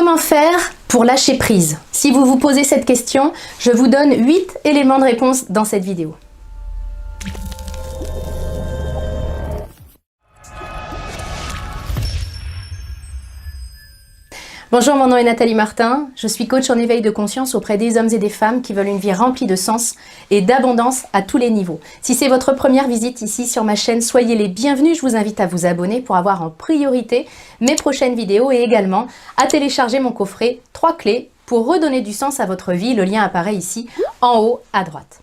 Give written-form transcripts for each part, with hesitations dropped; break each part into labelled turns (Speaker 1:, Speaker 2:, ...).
Speaker 1: Comment faire pour lâcher prise? Si vous vous posez cette question, je vous donne 8 éléments de réponse dans cette vidéo. Bonjour, mon nom est Nathalie Martin, je suis coach en éveil de conscience auprès des hommes et des femmes qui veulent une vie remplie de sens et d'abondance à tous les niveaux. Si c'est votre première visite ici sur ma chaîne, soyez les bienvenus, je vous invite à vous abonner pour avoir en priorité mes prochaines vidéos et également à télécharger mon coffret 3 clés pour redonner du sens à votre vie. Le lien apparaît ici en haut à droite.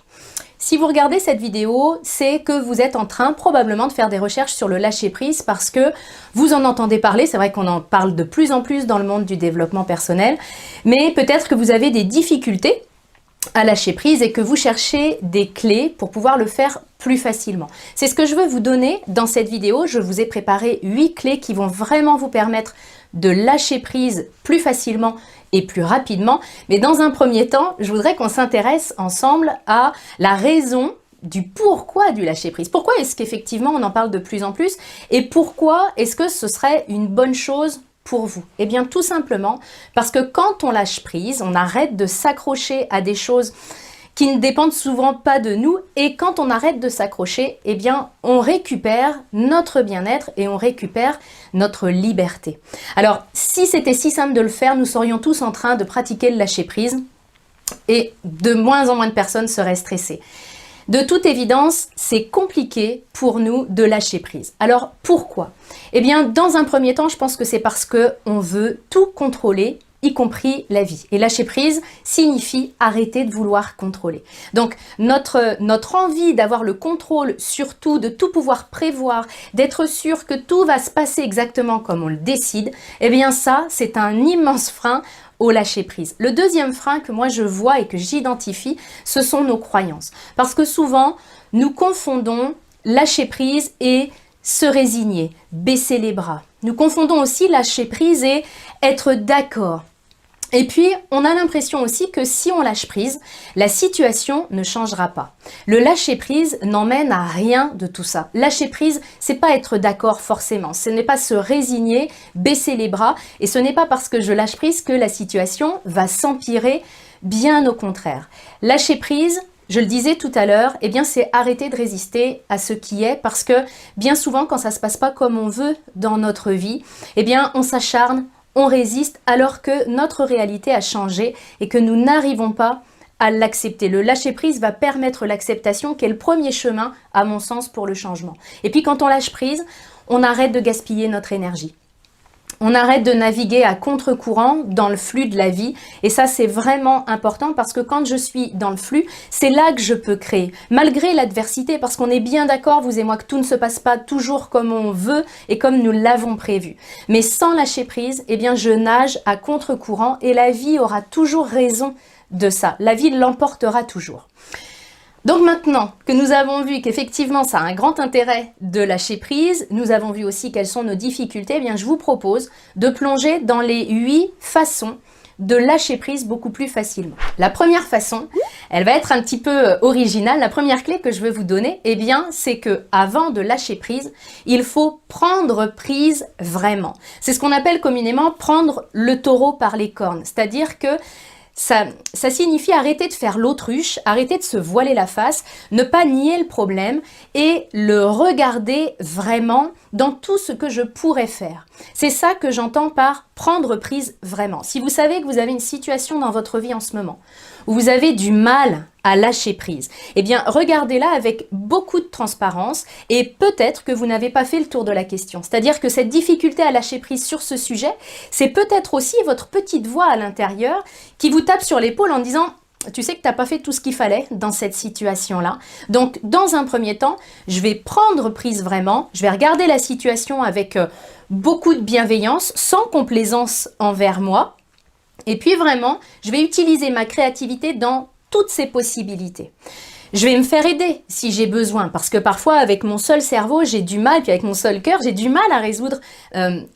Speaker 1: Si vous regardez cette vidéo, c'est que vous êtes en train probablement de faire des recherches sur le lâcher-prise parce que vous en entendez parler. C'est vrai qu'on en parle de plus en plus dans le monde du développement personnel, mais peut-être que vous avez des difficultés à lâcher prise et que vous cherchez des clés pour pouvoir le faire plus facilement. C'est ce que je veux vous donner dans cette vidéo. Je vous ai préparé 8 clés qui vont vraiment vous permettre de lâcher prise plus facilement et plus rapidement. Mais dans un premier temps, je voudrais qu'on s'intéresse ensemble à la raison du pourquoi du lâcher prise. Pourquoi est-ce qu'effectivement on en parle de plus en plus et pourquoi est-ce que ce serait une bonne chose pour vous? Eh bien tout simplement parce que quand on lâche prise, on arrête de s'accrocher à des choses qui ne dépendent souvent pas de nous, et quand on arrête de s'accrocher, eh bien on récupère notre bien-être et on récupère notre liberté. Alors si c'était si simple de le faire, nous serions tous en train de pratiquer le lâcher-prise et de moins en moins de personnes seraient stressées. De toute évidence, c'est compliqué pour nous de lâcher prise. Alors pourquoi? Eh bien dans un premier temps, je pense que c'est parce qu'on veut tout contrôler, y compris la vie. Et lâcher prise signifie arrêter de vouloir contrôler. Donc notre envie d'avoir le contrôle sur tout, de tout pouvoir prévoir, d'être sûr que tout va se passer exactement comme on le décide, eh bien ça, c'est un immense frein au lâcher prise. Le deuxième frein que moi je vois et que j'identifie, ce sont nos croyances. Parce que souvent, nous confondons lâcher prise et se résigner, baisser les bras. Nous confondons aussi lâcher prise et être d'accord. Et puis, on a l'impression aussi que si on lâche prise, la situation ne changera pas. Le lâcher prise n'emmène à rien de tout ça. Lâcher prise, c'est pas être d'accord forcément. Ce n'est pas se résigner, baisser les bras. Et ce n'est pas parce que je lâche prise que la situation va s'empirer, bien au contraire. Lâcher prise, je le disais tout à l'heure, eh bien c'est arrêter de résister à ce qui est, parce que bien souvent quand ça se passe pas comme on veut dans notre vie, eh bien on s'acharne, on résiste alors que notre réalité a changé et que nous n'arrivons pas à l'accepter. Le lâcher prise va permettre l'acceptation qui est le premier chemin à mon sens pour le changement. Et puis quand on lâche prise, on arrête de gaspiller notre énergie. On arrête de naviguer à contre-courant dans le flux de la vie et ça c'est vraiment important parce que quand je suis dans le flux, c'est là que je peux créer, malgré l'adversité, parce qu'on est bien d'accord, vous et moi, que tout ne se passe pas toujours comme on veut et comme nous l'avons prévu. Mais sans lâcher prise, eh bien je nage à contre-courant et la vie aura toujours raison de ça. La vie l'emportera toujours. Donc maintenant que nous avons vu qu'effectivement ça a un grand intérêt de lâcher prise, nous avons vu aussi quelles sont nos difficultés, eh bien je vous propose de plonger dans les 8 façons de lâcher prise beaucoup plus facilement. La première façon, elle va être un petit peu originale. La première clé que je veux vous donner, eh bien c'est que avant de lâcher prise, il faut prendre prise vraiment. C'est ce qu'on appelle communément prendre le taureau par les cornes, c'est-à-dire que ça signifie arrêter de faire l'autruche, arrêter de se voiler la face, ne pas nier le problème et le regarder vraiment dans tout ce que je pourrais faire. C'est ça que j'entends par prendre prise vraiment. Si vous savez que vous avez une situation dans votre vie en ce moment où vous avez du mal à lâcher prise, eh bien regardez-la avec beaucoup de transparence et peut-être que vous n'avez pas fait le tour de la question. C'est-à-dire que cette difficulté à lâcher prise sur ce sujet, c'est peut-être aussi votre petite voix à l'intérieur qui vous tape sur l'épaule en disant « Tu sais que tu n'as pas fait tout ce qu'il fallait dans cette situation-là. » Donc, dans un premier temps, je vais prendre prise vraiment, je vais regarder la situation avec beaucoup de bienveillance, sans complaisance envers moi. Et puis vraiment, je vais utiliser ma créativité dans toutes ces possibilités. Je vais me faire aider si j'ai besoin, parce que parfois avec mon seul cerveau j'ai du mal, puis avec mon seul cœur j'ai du mal à résoudre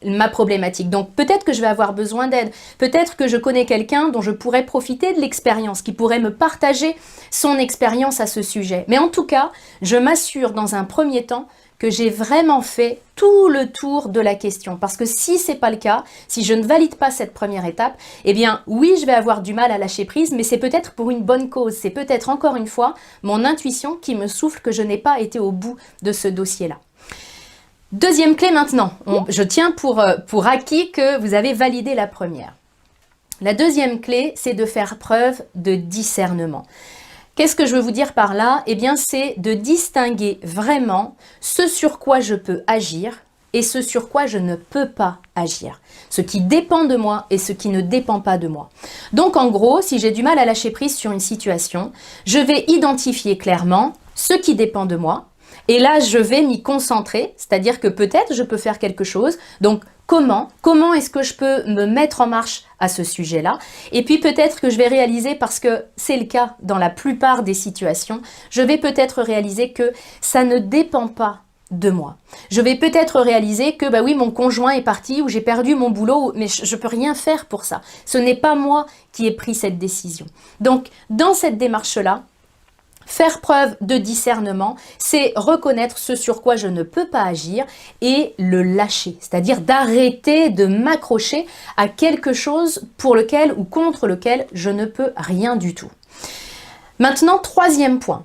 Speaker 1: ma problématique. Donc peut-être que je vais avoir besoin d'aide, peut-être que je connais quelqu'un dont je pourrais profiter de l'expérience, qui pourrait me partager son expérience à ce sujet. Mais en tout cas, je m'assure dans un premier temps que j'ai vraiment fait tout le tour de la question. Parce que si ce n'est pas le cas, si je ne valide pas cette première étape, eh bien oui, je vais avoir du mal à lâcher prise, mais c'est peut-être pour une bonne cause. C'est peut-être encore une fois mon intuition qui me souffle que je n'ai pas été au bout de ce dossier-là. Deuxième clé maintenant. Je tiens pour acquis que vous avez validé la première. La deuxième clé, c'est de faire preuve de discernement. Qu'est-ce que je veux vous dire par là? Eh bien, c'est de distinguer vraiment ce sur quoi je peux agir et ce sur quoi je ne peux pas agir. Ce qui dépend de moi et ce qui ne dépend pas de moi. Donc, en gros, si j'ai du mal à lâcher prise sur une situation, je vais identifier clairement ce qui dépend de moi. Et là, je vais m'y concentrer, c'est-à-dire que peut-être je peux faire quelque chose. Donc, comment est-ce que je peux me mettre en marche à ce sujet-là? Et puis peut-être que je vais réaliser, parce que c'est le cas dans la plupart des situations, je vais peut-être réaliser que ça ne dépend pas de moi. Je vais peut-être réaliser que, bah oui, mon conjoint est parti ou j'ai perdu mon boulot, mais je ne peux rien faire pour ça. Ce n'est pas moi qui ai pris cette décision. Donc, dans cette démarche-là, faire preuve de discernement, c'est reconnaître ce sur quoi je ne peux pas agir et le lâcher, c'est-à-dire d'arrêter de m'accrocher à quelque chose pour lequel ou contre lequel je ne peux rien du tout. Maintenant, troisième point,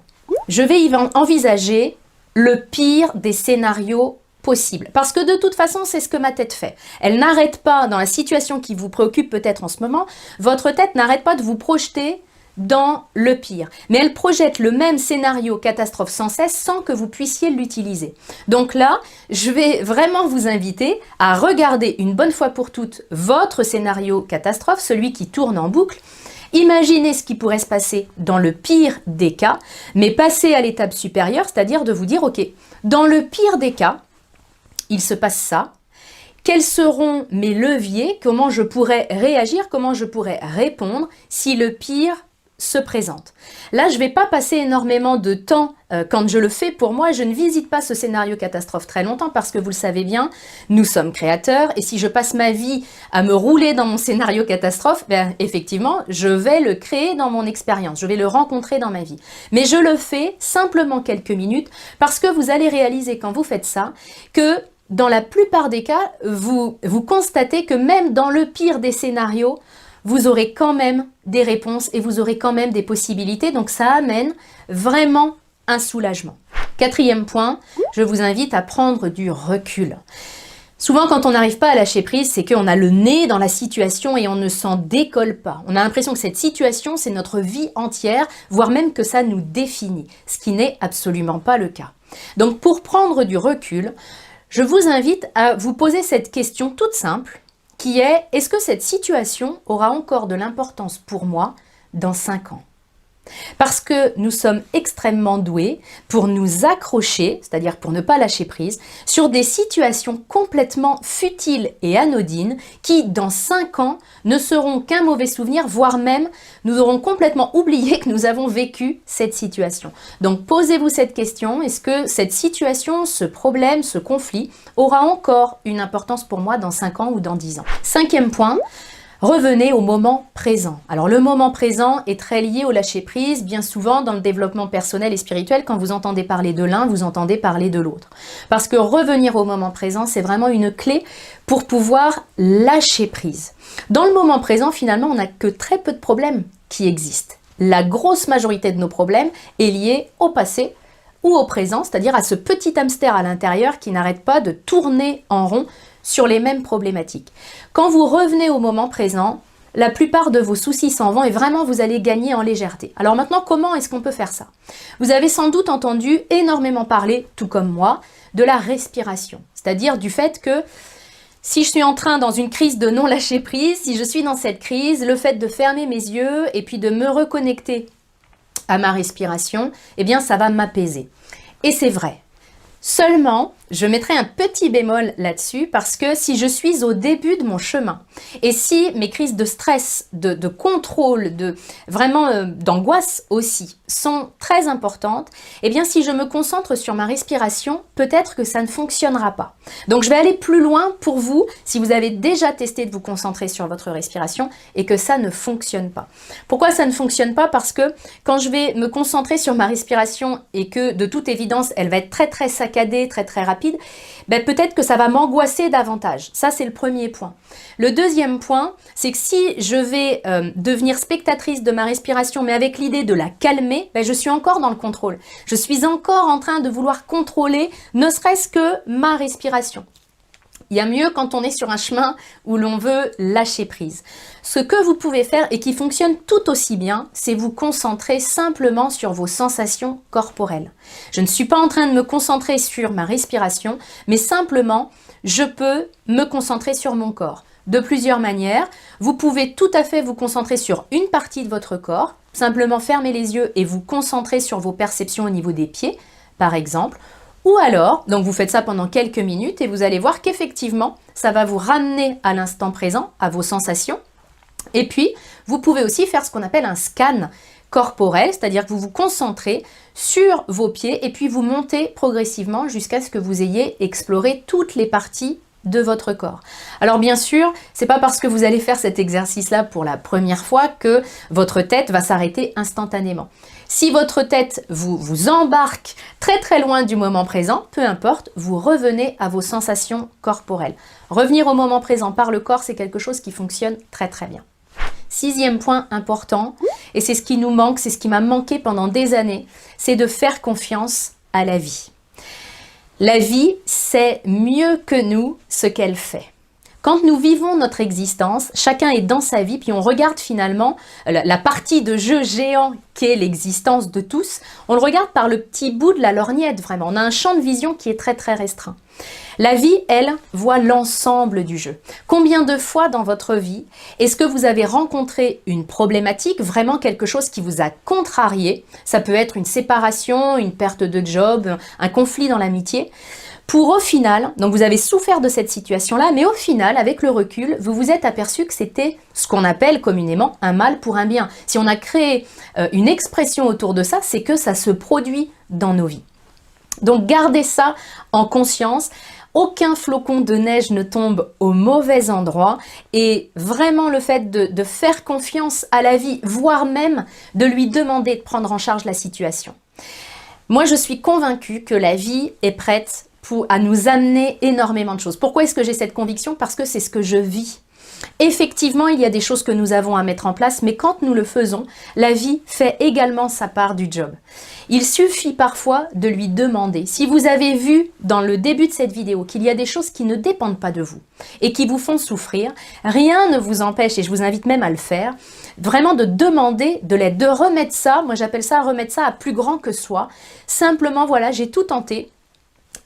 Speaker 1: je vais envisager le pire des scénarios possibles. Parce que de toute façon, c'est ce que ma tête fait. Elle n'arrête pas, dans la situation qui vous préoccupe peut-être en ce moment, votre tête n'arrête pas de vous projeter dans le pire. Mais elle projette le même scénario catastrophe sans cesse sans que vous puissiez l'utiliser. Donc là, je vais vraiment vous inviter à regarder une bonne fois pour toutes votre scénario catastrophe, celui qui tourne en boucle. Imaginez ce qui pourrait se passer dans le pire des cas, mais passer à l'étape supérieure, c'est-à-dire de vous dire, ok, dans le pire des cas, il se passe ça. Quels seront mes leviers? Comment je pourrais réagir? Comment je pourrais répondre si le pire se présente? Là, je ne vais pas passer énormément de temps quand je le fais. Pour moi, je ne visite pas ce scénario catastrophe très longtemps parce que vous le savez bien, nous sommes créateurs et si je passe ma vie à me rouler dans mon scénario catastrophe, ben, effectivement, je vais le créer dans mon expérience, je vais le rencontrer dans ma vie. Mais je le fais simplement quelques minutes parce que vous allez réaliser quand vous faites ça que dans la plupart des cas, vous constatez que même dans le pire des scénarios, vous aurez quand même des réponses et vous aurez quand même des possibilités. Donc ça amène vraiment un soulagement. Quatrième point, je vous invite à prendre du recul. Souvent, quand on n'arrive pas à lâcher prise, c'est qu'on a le nez dans la situation et on ne s'en décolle pas. On a l'impression que cette situation, c'est notre vie entière, voire même que ça nous définit, ce qui n'est absolument pas le cas. Donc pour prendre du recul, je vous invite à vous poser cette question toute simple, qui est, est-ce que cette situation aura encore de l'importance pour moi dans 5 ans? Parce que nous sommes extrêmement doués pour nous accrocher, c'est-à-dire pour ne pas lâcher prise, sur des situations complètement futiles et anodines qui, dans 5 ans, ne seront qu'un mauvais souvenir, voire même nous aurons complètement oublié que nous avons vécu cette situation. Donc posez-vous cette question, est-ce que cette situation, ce problème, ce conflit aura encore une importance pour moi dans 5 ans ou dans 10 ans? Cinquième point, revenez au moment présent. Alors le moment présent est très lié au lâcher prise. Bien souvent dans le développement personnel et spirituel, quand vous entendez parler de l'un, vous entendez parler de l'autre. Parce que revenir au moment présent, c'est vraiment une clé pour pouvoir lâcher prise. Dans le moment présent, finalement, on n'a que très peu de problèmes qui existent. La grosse majorité de nos problèmes est liée au passé ou au présent, c'est-à-dire à ce petit hamster à l'intérieur qui n'arrête pas de tourner en rond sur les mêmes problématiques. Quand vous revenez au moment présent, la plupart de vos soucis s'en vont et vraiment vous allez gagner en légèreté. Alors maintenant, comment est-ce qu'on peut faire ça? Vous avez sans doute entendu énormément parler, tout comme moi, de la respiration. C'est-à-dire du fait que si je suis en train dans une crise de non-lâcher prise, si je suis dans cette crise, le fait de fermer mes yeux et puis de me reconnecter à ma respiration, eh bien ça va m'apaiser. Et c'est vrai. Seulement, je mettrai un petit bémol là-dessus parce que si je suis au début de mon chemin et si mes crises de stress, de contrôle, d'angoisse aussi sont très importantes, eh bien si je me concentre sur ma respiration, peut-être que ça ne fonctionnera pas. Donc je vais aller plus loin pour vous si vous avez déjà testé de vous concentrer sur votre respiration et que ça ne fonctionne pas. Pourquoi ça ne fonctionne pas? Parce que quand je vais me concentrer sur ma respiration et que de toute évidence elle va être très très saccadée, saccadé, très très rapide, ben peut-être que ça va m'angoisser davantage. Ça, c'est le premier point. Le deuxième point, c'est que si je vais devenir spectatrice de ma respiration, mais avec l'idée de la calmer, ben je suis encore dans le contrôle. Je suis encore en train de vouloir contrôler, ne serait-ce que ma respiration. Il y a mieux quand on est sur un chemin où l'on veut lâcher prise. Ce que vous pouvez faire et qui fonctionne tout aussi bien, c'est vous concentrer simplement sur vos sensations corporelles. Je ne suis pas en train de me concentrer sur ma respiration, mais simplement, je peux me concentrer sur mon corps. De plusieurs manières, vous pouvez tout à fait vous concentrer sur une partie de votre corps, simplement fermer les yeux et vous concentrer sur vos perceptions au niveau des pieds, par exemple. Ou alors, donc vous faites ça pendant quelques minutes et vous allez voir qu'effectivement, ça va vous ramener à l'instant présent, à vos sensations. Et puis, vous pouvez aussi faire ce qu'on appelle un scan corporel, c'est-à-dire que vous vous concentrez sur vos pieds et puis vous montez progressivement jusqu'à ce que vous ayez exploré toutes les parties de votre corps. Alors bien sûr, c'est pas parce que vous allez faire cet exercice-là pour la première fois que votre tête va s'arrêter instantanément. Si votre tête vous embarque très très loin du moment présent, peu importe, vous revenez à vos sensations corporelles. Revenir au moment présent par le corps, c'est quelque chose qui fonctionne très très bien. Sixième point important, et c'est ce qui nous manque, c'est ce qui m'a manqué pendant des années, c'est de faire confiance à la vie. La vie sait mieux que nous ce qu'elle fait. Quand nous vivons notre existence, chacun est dans sa vie, puis on regarde finalement la partie de jeu géant qu'est l'existence de tous, on le regarde par le petit bout de la lorgnette, vraiment. On a un champ de vision qui est très très restreint. La vie, elle, voit l'ensemble du jeu. Combien de fois dans votre vie est-ce que vous avez rencontré une problématique, vraiment quelque chose qui vous a contrarié? Ça peut être une séparation, une perte de job, un conflit dans l'amitié. Pour au final, donc vous avez souffert de cette situation-là, mais au final, avec le recul, vous vous êtes aperçu que c'était ce qu'on appelle communément un mal pour un bien. Si on a créé une expression autour de ça, c'est que ça se produit dans nos vies. Donc gardez ça en conscience. Aucun flocon de neige ne tombe au mauvais endroit et vraiment le fait de faire confiance à la vie, voire même de lui demander de prendre en charge la situation. Moi, je suis convaincue que la vie est prête à nous amener énormément de choses. Pourquoi est-ce que j'ai cette conviction? Parce que c'est ce que je vis. Effectivement, il y a des choses que nous avons à mettre en place, mais quand nous le faisons, la vie fait également sa part du job. Il suffit parfois de lui demander. Si vous avez vu dans le début de cette vidéo qu'il y a des choses qui ne dépendent pas de vous et qui vous font souffrir, rien ne vous empêche, et je vous invite même à le faire, vraiment de demander de l'aide, de remettre ça, moi j'appelle ça remettre ça à plus grand que soi. Simplement, voilà, j'ai tout tenté.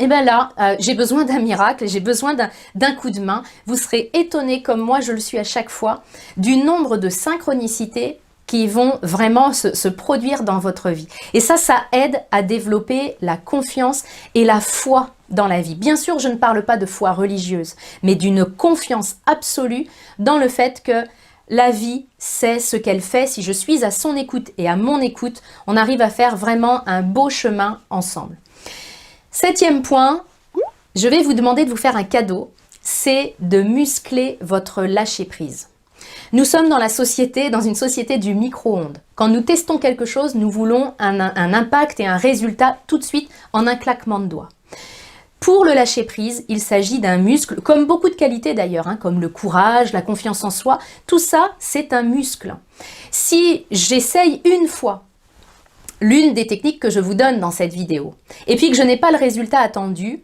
Speaker 1: Et bien là, j'ai besoin d'un miracle, j'ai besoin d'un coup de main. Vous serez étonnés, comme moi je le suis à chaque fois, du nombre de synchronicités qui vont vraiment se produire dans votre vie. Et ça aide à développer la confiance et la foi dans la vie. Bien sûr, je ne parle pas de foi religieuse, mais d'une confiance absolue dans le fait que la vie sait ce qu'elle fait. Si je suis à son écoute et à mon écoute, on arrive à faire vraiment un beau chemin ensemble. Septième point, je vais vous demander de vous faire un cadeau, c'est de muscler votre lâcher-prise. Nous sommes dans une société du micro-ondes. Quand nous testons quelque chose, nous voulons un impact et un résultat tout de suite en un claquement de doigts. Pour le lâcher-prise, il s'agit d'un muscle, comme beaucoup de qualités d'ailleurs, comme le courage, la confiance en soi, tout ça, c'est un muscle. Si j'essaye une fois, l'une des techniques que je vous donne dans cette vidéo, et puis que je n'ai pas le résultat attendu,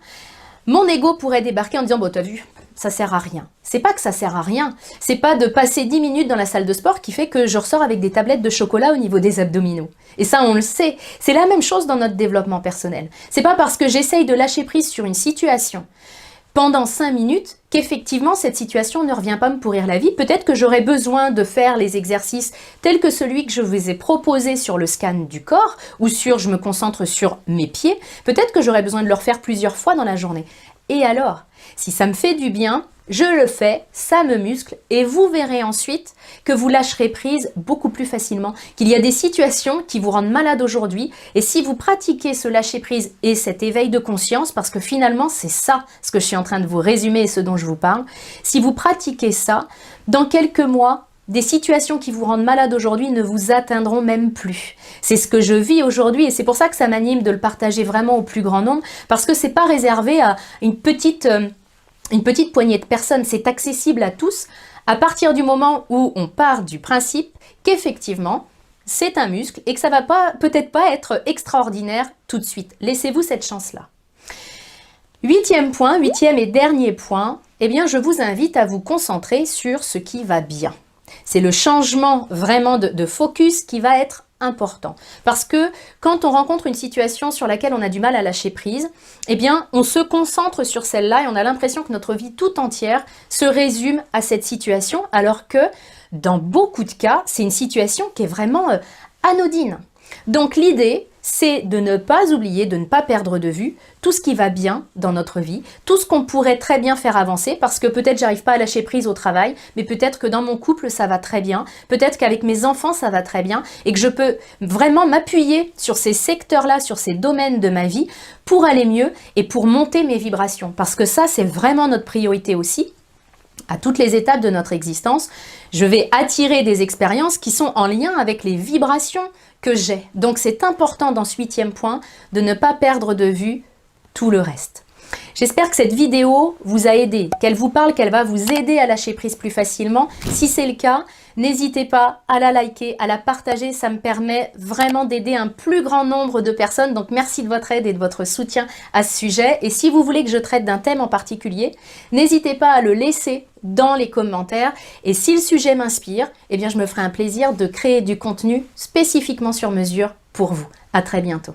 Speaker 1: mon ego pourrait débarquer en disant « Bon, t'as vu, ça sert à rien ». C'est pas que ça sert à rien, c'est pas de passer 10 minutes dans la salle de sport qui fait que je ressors avec des tablettes de chocolat au niveau des abdominaux. Et ça, on le sait, c'est la même chose dans notre développement personnel. C'est pas parce que j'essaye de lâcher prise sur une situation pendant 5 minutes qu'effectivement cette situation ne revient pas me pourrir la vie. Peut-être que j'aurais besoin de faire les exercices tels que celui que je vous ai proposé sur le scan du corps ou je me concentre sur mes pieds. Peut-être que j'aurais besoin de le refaire plusieurs fois dans la journée. Et alors, si ça me fait du bien, je le fais, ça me muscle et vous verrez ensuite que vous lâcherez prise beaucoup plus facilement, qu'il y a des situations qui vous rendent malade aujourd'hui et si vous pratiquez ce lâcher prise et cet éveil de conscience, parce que finalement c'est ça ce que je suis en train de vous résumer et ce dont je vous parle, si vous pratiquez ça, dans quelques mois, des situations qui vous rendent malade aujourd'hui ne vous atteindront même plus. C'est ce que je vis aujourd'hui et c'est pour ça que ça m'anime de le partager vraiment au plus grand nombre, parce que c'est pas réservé à une petite poignée de personnes, c'est accessible à tous à partir du moment où on part du principe qu'effectivement, c'est un muscle et que ça va peut-être pas être extraordinaire tout de suite. Laissez-vous cette chance-là. Huitième et dernier point, eh bien, je vous invite à vous concentrer sur ce qui va bien. C'est le changement vraiment de focus qui va être important. Parce que quand on rencontre une situation sur laquelle on a du mal à lâcher prise, eh bien, on se concentre sur celle-là et on a l'impression que notre vie tout entière se résume à cette situation, alors que dans beaucoup de cas, c'est une situation qui est vraiment anodine. Donc l'idée, c'est de ne pas oublier, de ne pas perdre de vue tout ce qui va bien dans notre vie, tout ce qu'on pourrait très bien faire avancer, parce que peut-être j'arrive pas à lâcher prise au travail, mais peut-être que dans mon couple ça va très bien, peut-être qu'avec mes enfants ça va très bien, et que je peux vraiment m'appuyer sur ces secteurs-là, sur ces domaines de ma vie, pour aller mieux et pour monter mes vibrations. Parce que ça, c'est vraiment notre priorité aussi. À toutes les étapes de notre existence, je vais attirer des expériences qui sont en lien avec les vibrations que j'ai. Donc c'est important dans ce 8e point de ne pas perdre de vue tout le reste. J'espère que cette vidéo vous a aidé, qu'elle vous parle, qu'elle va vous aider à lâcher prise plus facilement. Si c'est le cas, n'hésitez pas à la liker, à la partager, ça me permet vraiment d'aider un plus grand nombre de personnes. Donc merci de votre aide et de votre soutien à ce sujet. Et si vous voulez que je traite d'un thème en particulier, n'hésitez pas à le laisser dans les commentaires. Et si le sujet m'inspire, eh bien je me ferai un plaisir de créer du contenu spécifiquement sur mesure pour vous. À très bientôt.